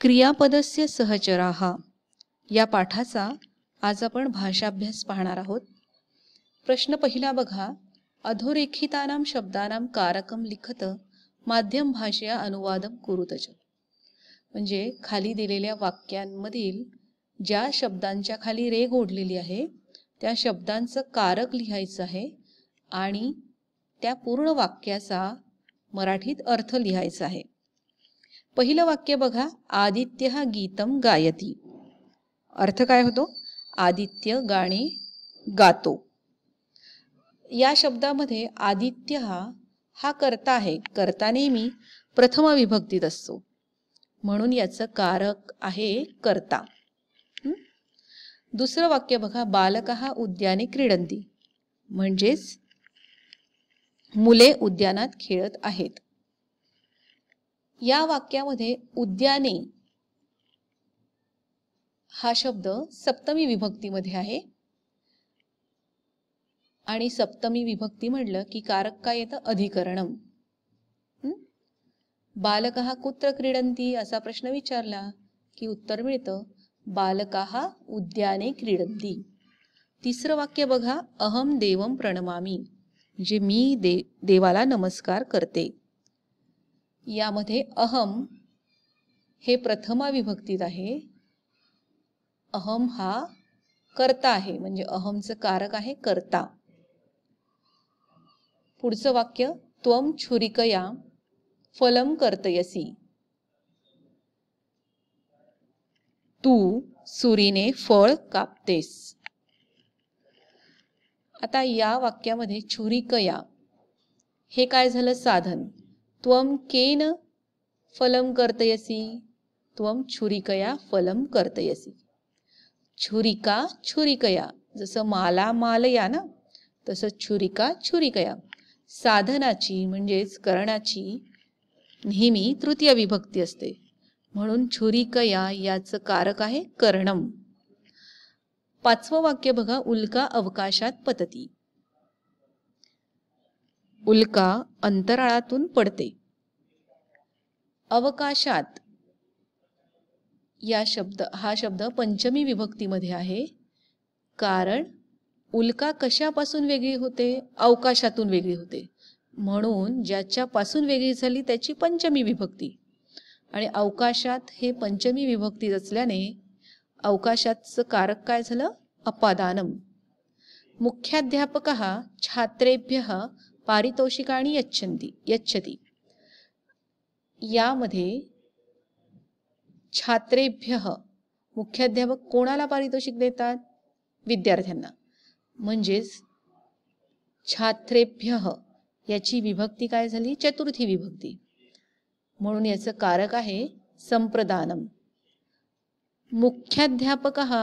क्रियापदस्य सहचराः या पाठाचा आज आपण भाषाभ्यास पाहणार आहोत. प्रश्न पहिला बघा. अधोरेखितानां शब्दानां कारकं लिखत माध्यम भाषया अनुवादम कुरुतच. म्हणजे खाली दिलेल्या वाक्यांमधील ज्या शब्दांच्या खाली रेघ ओढलेली आहे त्या शब्दांचं कारक लिहायचं आहे आणि त्या पूर्ण वाक्याचा मराठीत अर्थ लिहायचा आहे. पहिलं वाक्य बघा. आदित्यः गीतं गायति. अर्थ काय होतो? आदित्य गाणे गातो. या शब्दामध्ये आदित्य हा कर्ता आहे. कर्ता नेहमी प्रथम विभक्तीत असतो म्हणून याचं कारक आहे कर्ता. दुसरं वाक्य बघा. बालकः उद्याने क्रीडन्ति. म्हणजेच मुले उद्यानात खेळत आहेत. या वाक्यामध्ये उद्याने हा शब्द सप्तमी विभक्तीमध्ये आहे आणि सप्तमी विभक्ती म्हटलं की कारक काय येतं? अधिकरणम. बालकः कुत्र क्रीडन्ति असा प्रश्न विचारला की उत्तर मिळतं बालकाः उद्याने क्रीडन्ति. तिसरं वाक्य बघा. अहम देवम प्रणमामि. म्हणजे मी देवाला नमस्कार करते. यामध्ये अहम हे प्रथमा विभक्तीत आहे. अहम हा कर्ता आहे म्हणजे अहमचं कारक आहे कर्ता. पुढचं वाक्य. त्वम छुरिकया फलम कर्तयसी. तू सुरीने फळ कापतेस. आता या वाक्यामध्ये छुरिकया हे काय झालं? साधन. त्वम केन फलम कर्तयसी. त्वम छुरिकया फलम कर्तयसी. छुरिका छुरिकया. जसं माला मालया ना तसं छुरिका छुरिकया. साधनाची म्हणजेच करणाची नेहमी तृतीय विभक्ती असते म्हणून छुरिकया याचं कारक आहे कर्णम. पाचवं वाक्य बघा. उल्का अवकाशात पतती. उल्का अंतराळातून पडते. अवकाशात हा शब्द पंचमी विभक्तीमध्ये आहे कारण उल्का कशापासून वेगळी होते? अवकाशातून वेगळी होते म्हणून ज्याच्यापासून वेगळी झाली त्याची पंचमी विभक्ती. आणि अवकाशात हे पंचमी विभक्तीत असल्याने अवकाशाचं कारक काय झालं? अपादानम. मुख्याध्यापकः छात्रेभ्यः पारितोषिकाणि यच्छति. यामध्ये छात्रेभ्यः मुख्याध्यापक कोणाला पारितोषिक देतात? विद्यार्थ्यांना. म्हणजेच छात्रेभ्यः याची विभक्ती काय झाली? चतुर्थी विभक्ती म्हणून याचं कारक आहे संप्रदानम. मुख्याध्यापकः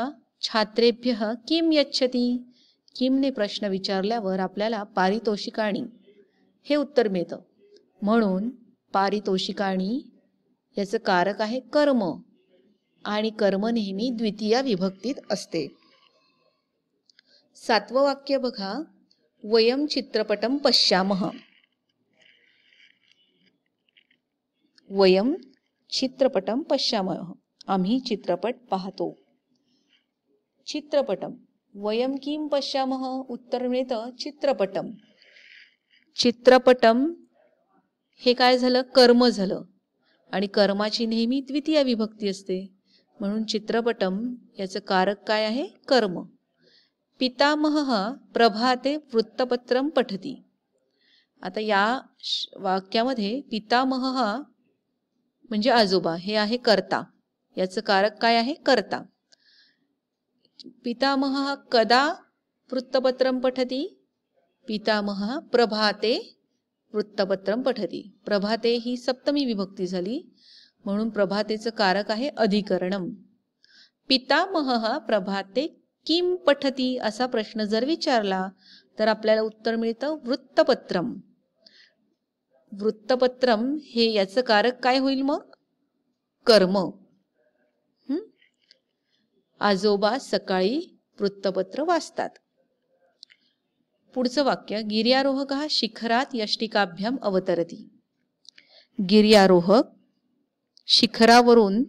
छात्रेभ्यः किम यच्छति. किमने प्रश्न विचारल्यावर आपल्याला पारितोषिकाणी हे उत्तर मिळतं म्हणून पारितोषिकाणी याचं कारक आहे कर्म आणि कर्म नेहमी द्वितीय विभक्तीत असते. सातवं वाक्य बघा. वयम चित्रपटम पश्यामः. वयम चित्रपटम पश्यामः. आम्ही चित्रपट पाहतो. चित्रपटम. वयम किम पश्यामः. उत्तर मिळतं चित्रपटम. चित्रपटम हे काय झालं? कर्म झालं आणि कर्माची नेहमी द्वितीय विभक्ती असते म्हणून चित्रपटम याचं कारक काय आहे? कर्म. पितामहः प्रभाते वृत्तपत्रम पठति. आता या वाक्यामध्ये पितामहः म्हणजे आजोबा हे आहे कर्ता. याचं कारक काय आहे? कर्ता. पितामहः कदा वृत्तपत्रम पठति. पितामहः प्रभाते वृत्तपत्रम पठति. प्रभाते ही सप्तमी विभक्ती झाली म्हणून प्रभातेचं कारक आहे अधिकरणम. पितामहः प्रभाते किम पठति असा प्रश्न जर विचारला तर आपल्याला उत्तर मिळतं वृत्तपत्रम. वृत्तपत्रम हे याचं कारक काय होईल मग? कर्म. आजोबा सकाळी वृत्तपत्र वाचतात. पुढचं वाक्य. गिर्यारोहकः शिखरात यष्टिकाभ्याम अवतरति. गिर्यारोहक शिखरावरून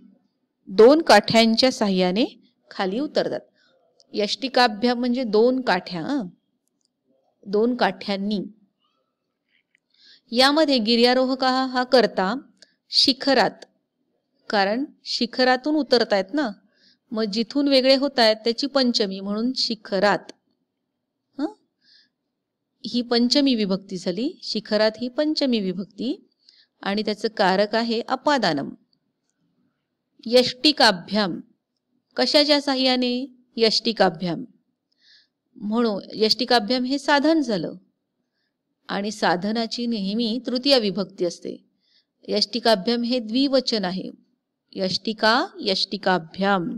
दोन काठ्यांच्या साह्याने खाली उतरतात. यष्टिकाभ्याम म्हणजे दोन काठ्या, दोन काठ्यांनी. यामध्ये गिर्यारोहक हा करता शिखरात, कारण शिखरातून उतरतायत ना, मग जिथून वेगळे होत आहेत त्याची पंचमी, म्हणून शिखरात. ही पंचमी विभक्ती झाली. शिखरात ही पंचमी विभक्ती आणि त्याचं कारक आहे अपादानम. यष्टिकाभ्याम कशाच्या साह्याने? यष्टिकाभ्याम. म्हणून यष्टिकाभ्याम हे साधन झालं आणि साधनाची नेहमी तृतीय विभक्ती असते. यष्टिकाभ्याम हे द्विवचन आहे. यष्टिका यष्टिकाभ्याम.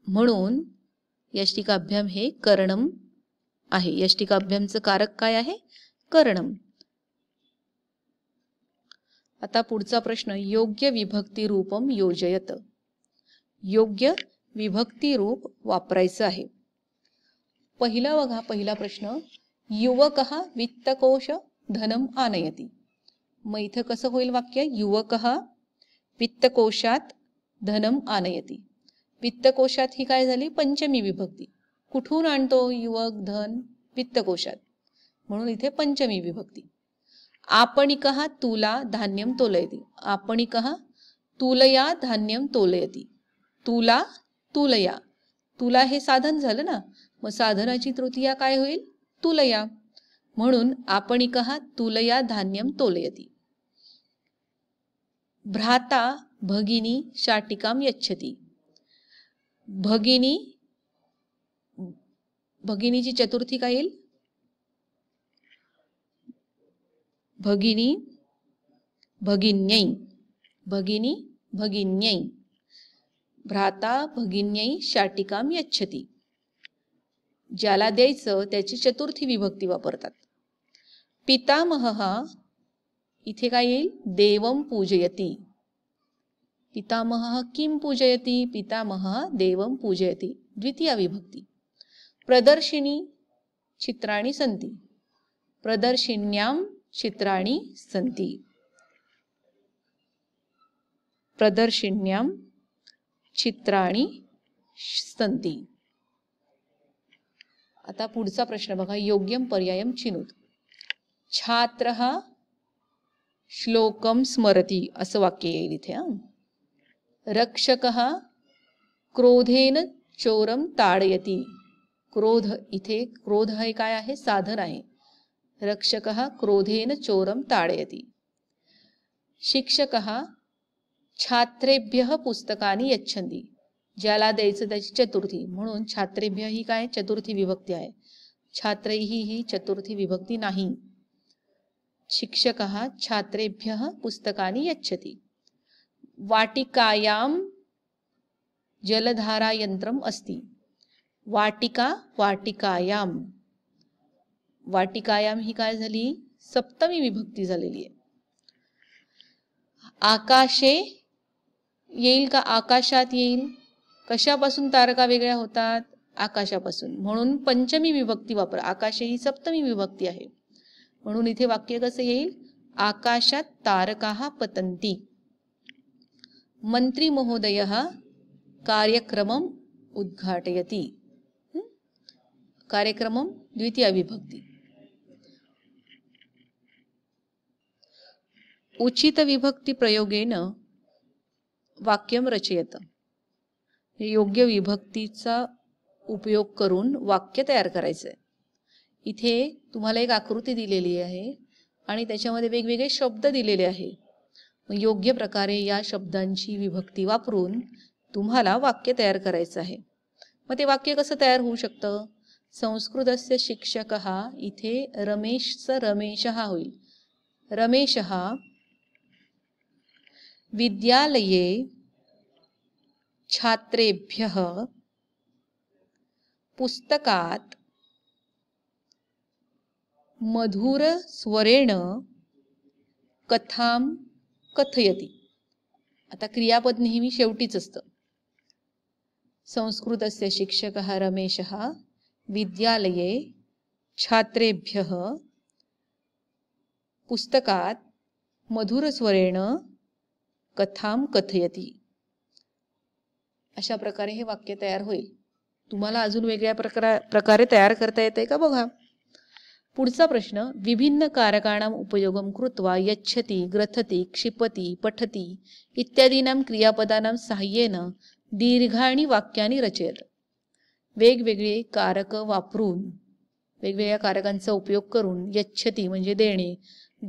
म्हणून यष्टिकाभ्याम हे कर्णम आहे. यष्टिकाभ्यामचं कारक काय आहे? कर्णम. आता पुढचा प्रश्न, योग्य विभक्ती रूपम योजयत. योग्य विभक्ती रूप वापरायचं आहे. पहिला बघा, पहिला प्रश्न, युवकः वित्तकोश धनम आनयति. मग इथं कसं होईल वाक्य? युवकः वित्तकोशात धनम आनयति. वित्तकोशात ही काय झाली? पंचमी विभक्ती. कुठून आणतो युवक धन? वित्तकोशात, म्हणून इथे पंचमी विभक्ती. आपणिकः तुला धान्यम तोलयति. आपणिकः तुलया धान्यम तोलयति. तुला तुलया. तुला हे साधन झालं ना, मग साधनाची तृतीया काय होईल? तुलया. म्हणून आपणिकः तुलया धान्यम तोलयति. भ्राता भगिनी शाटिकाम यच्छति. भगिनी, भगिनीची चतुर्थी काय येईल? भगिनी भगिन्यै. भगिनी भगिन्यै. भ्राता भगिन्यै शाटिकाम यच्छति. ज्याला द्यायचं त्याची चतुर्थी विभक्ती वापरतात. पितामहः इथे काय येईल? देवम पूजयति. पितामहः किम पूजयति? पितामहः देवम पूजयति. द्वितीया विभक्ती. प्रदर्शिनी चित्राणि सन्ति. प्रदर्शिन्यां चित्राणि सन्ति. प्रदर्शिन्यां चित्राणि सन्ति. आता पुढचा प्रश्न बघा, योग्यम पर्यायम चिनुत. छात्रः श्लोकम स्मरति असं वाक्य येईल इथे. रक्षकः क्रोधेन चोरम ताडयति. क्रोध, इथे क्रोध हे काय आहे? साधन आहे. रक्षकः क्रोधेन चोरम ताडयति. शिक्षकः छात्रेभ्यः पुस्तकानि यच्छन्ति. ज्याला द्यायचं त्याची चतुर्थी, म्हणून छात्रेभ्य ही काय? चतुर्थी विभक्ती आहे. छात्रैहि ही चतुर्थी विभक्ती नाही. शिक्षकः छात्रेभ्यः पुस्तकानि यच्छति. वाटिकायां जलधारा यंत्रम अस्ति. वाटिका वाटिकायां. वाटिकायां ही काय झाली? सप्तमी विभक्ती झालेली आहे. आकाशे येईल का? आकाशात येईल. कशापासून तारका वेगळ्या होतात? आकाशापासून, म्हणून पंचमी विभक्ती वापर. आकाशे ही सप्तमी विभक्ती आहे, म्हणून इथे वाक्य कसं येईल? आकाशात तारकाः पतन्ति. मंत्री महोदयः कार्यक्रमम उद्घाटयति. कार्यक्रमम द्वितीया विभक्ती. उचित विभक्ती प्रयोगेन वाक्यम रचयत. योग्य विभक्तीचा उपयोग करून वाक्य तयार करायचं आहे. इथे तुम्हाला एक आकृती दिलेली आहे आणि त्याच्यामध्ये वेगवेगळे शब्द दिलेले आहे. योग्य प्रकारे या शब्दांची विभक्ती वापरून तुम्हाला वाक्य तयार करायचं आहे. मग ते वाक्य कसं तयार होऊ शकतं? संस्कृतस्य शिक्षकः, इथे रमेशचं रमेशः होईल. रमेशः विद्यालये छात्रेभ्यः पुस्तकात मधुर स्वरेण कथां कथयति. आता क्रियापद नेहमी शेवटीच असतं. संस्कृतस्य शिक्षकः रमेशः विद्यालये छात्रेभ्यः पुस्तकात मधुरस्वरेण कथाम कथयती. अशा प्रकारे हे वाक्य तयार होईल. तुम्हाला अजून वेगळ्या प्रकारे तयार करता येते का बघा. पुढचा प्रश्न. विभिन्न कारकाणाम उपयोगम कृत्वा यच्छति, ग्रथति, क्षिपति, पठति इत्यादीनां क्रियापदानां साहाय्येन दीर्घाणि वाक्यानि रचयत. वेगवेगळे कारक वापरून, वेगवेगळ्या कारकांचा उपयोग करून यच्छति म्हणजे देणे,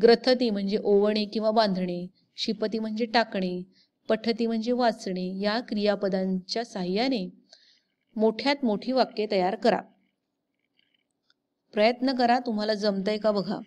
ग्रथति म्हणजे ओवणे किंवा बांधणे, क्षिपति म्हणजे टाकणे, पठति म्हणजे वाचणे या क्रियापदांच्या साहाय्याने मोठ्यात मोठी वाक्ये तयार करा. प्रयत्न करा, तुम्हाला जमतंय का बघा.